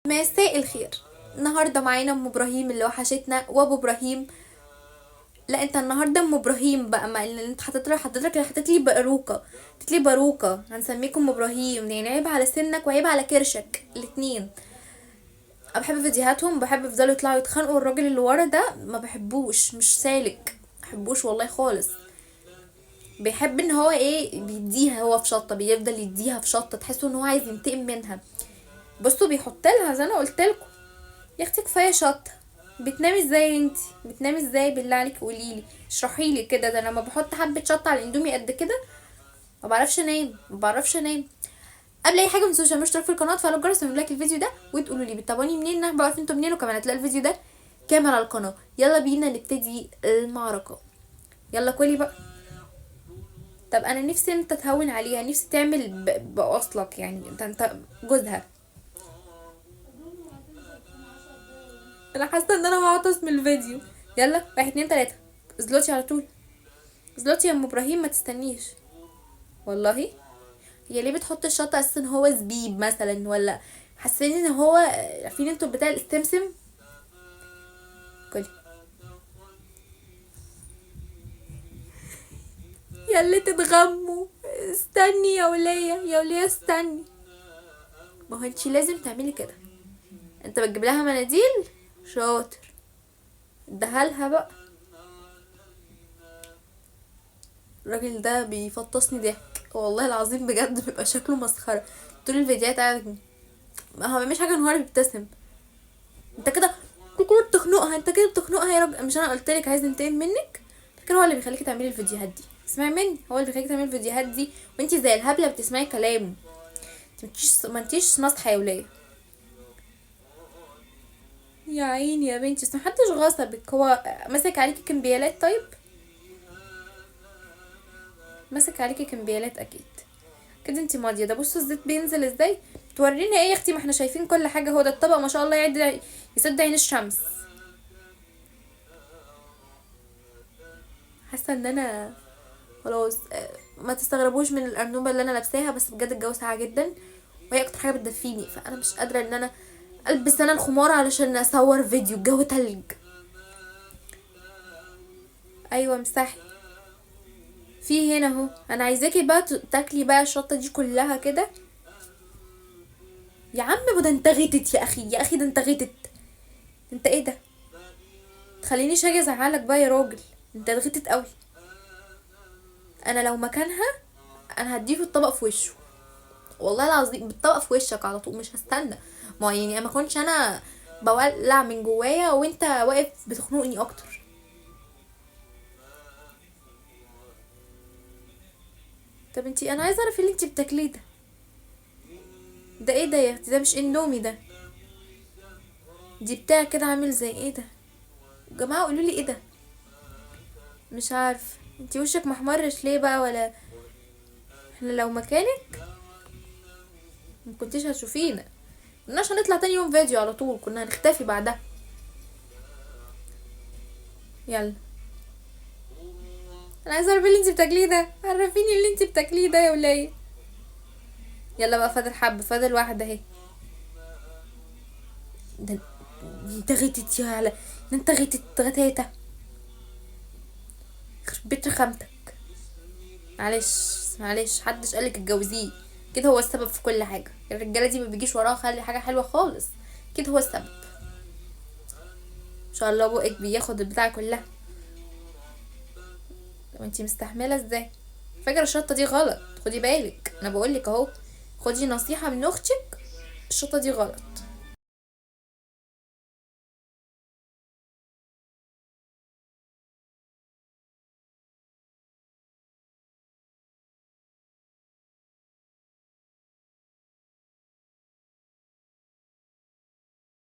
مساء الخير. النهارده معانا ام ابراهيم اللي وحشتنا وابو ابراهيم. لا انت النهارده ام ابراهيم بقى، ما اللي انت حضرتك اللي حطيت لي باروكه، حطيت لي باروكه. هنسميكم ام ابراهيم يعني عيب على سنك وعيب على كرشك الاتنين. انا بحب فيديوهاتهم، بحب يفضلوا يطلعوا يتخانقوا. الراجل اللي ورا ده ما بحبوش، مش سالك، ما بحبوش والله خالص. بيحب ان هو ايه، بيديها هو في شطه، بيفضل يديها في شطه، تحسوا ان هو عايز ينتقم منها. بصوا بيحط لها زي انا قلت لكم. يا اختي كفايه شطه. بتنامي ازاي انتي؟ بتنامي ازاي بالله عليك؟ قوليلي، اشرحيلي كده. ده انا لما بحط حبه شطه على الاندومي قد كده ما بعرفش انام، ما بعرفش انام. قبل اي حاجه متنسوش تعملوا اشتراك في القناه وتفعلوا الجرس وتعملوا لايك الفيديو ده وتقولوا لي بتتابعوني منين، انا بعرف انتوا منين، وكمان هتلاقي الفيديو ده كامل على القناه. يلا بينا نبتدي المعركه. يلا كلي بقى. طب انا نفسي انت تهون عليها، نفسي تعمل باصلك يعني. انت جوزها. انا حاسه ان انا هعطس من الفيديو. يلا 1 2 3. ازلوتي على طول. ازلوتي يا ام ابراهيم، ما تستنيش والله. هي ليه بتحط الشطه اساسا؟ هو زبيب مثلا ولا حاسين ان هو، عارفين انتوا بتاع السمسم. كلي. يا اللي تتغموا. استني يا وليه، يا وليه استني. ما هو انتي لازم تعملي كده. انت بتجيب لها مناديل. شاطر. ادهالها بقى. الراجل ده بيفطسني ضحك والله العظيم بجد، بيبقى شكله مسخره طول الفيديوهات قاعد. ما هو مش حاجه ان هو اللي بيبتسم. انت كده بتخنقها، انت كده بتخنقها يا راجل. مش انا قلت لك عايز ينتقم منك؟ فكر هو اللي بيخليكي تعملي الفيديوهات دي. اسمعي مني، هو اللي بيخليكي تعملي الفيديوهات دي وانتي زي الهبله بتسمعي كلامه. ما انتيش ناصحه يا وليه. يا عيني يا بنتي، بس محدش غصبك. هو مسك عليكي كمبيالات؟ طيب مسك عليكي كمبيالات اكيد. كده انتي ماضيه. ده بصوا الزيت بينزل ازاي. تورينا ايه يا اختي؟ ما احنا شايفين كل حاجه. هو ده الطبق ما شاء الله يعد يسد عين الشمس. حاسه ان انا خلاص. ما تستغربوش من الارنوبه اللي انا لابساها، بس بجد الجو ساقع جدا وهي اكتر حاجه بتدفيني، فانا مش قادره ان انا البس انا الخمار علشان اصور فيديو. الجو تلج. ايوه امسحي. في هنا اهو. انا عايزاكي بقى تاكلي بقى الشطه دي كلها كده. يا عم ده انت غتت يا اخي، يا اخي ده انت غتت. انت ايه ده؟ تخلينيش اجي ازعلك بقى يا راجل. انت غتت قوي. انا لو مكانها انا هديله الطبق في وشه والله العظيم، بالطبق في وشك على طول، مش هستنى. ما يعني ما كنتش انا بولع من جوايا وانت واقف بتخنقني اكتر. طب انتي، انا عايزه اعرف اللي انتي بتاكليه ده. ده ايه ده يا اختي؟ ده مش اندومي ده. دي بتاع كده عامل زي ايه ده؟ يا جماعه قولوا لي ايه ده. مش عارف. انتي وشك محمرش ليه بقى؟ ولا احنا لو مكانك ما كنتيش هتشوفينا. كناش هنطلع تاني يوم فيديو على طول، كنا هنختفي بعدها. يلا. انا عايزه اعرف اللي انتي بتاكليه ده، عرفيني اللي انتي بتاكليه ده يا وليه. يلا بقى، فاضل حبه، فاضل واحده اهي. ده انت غيتت يا على. ده انت غيتت غتاتة. يخرب بيت رخامتك. معلش معلش، محدش قالك اتجوزيه. كده هو السبب في كل حاجه. الرجاله دي ما بيجيش وراها خلي حاجه حلوه خالص. كده هو السبب. ان شاء الله بقك بياخد البتاع كلها. وانتي مستحمله ازاي؟ فاكره الشطه دي غلط، خدي بالك. انا بقولك اهو، خدي نصيحه من اختك. الشطه دي غلط.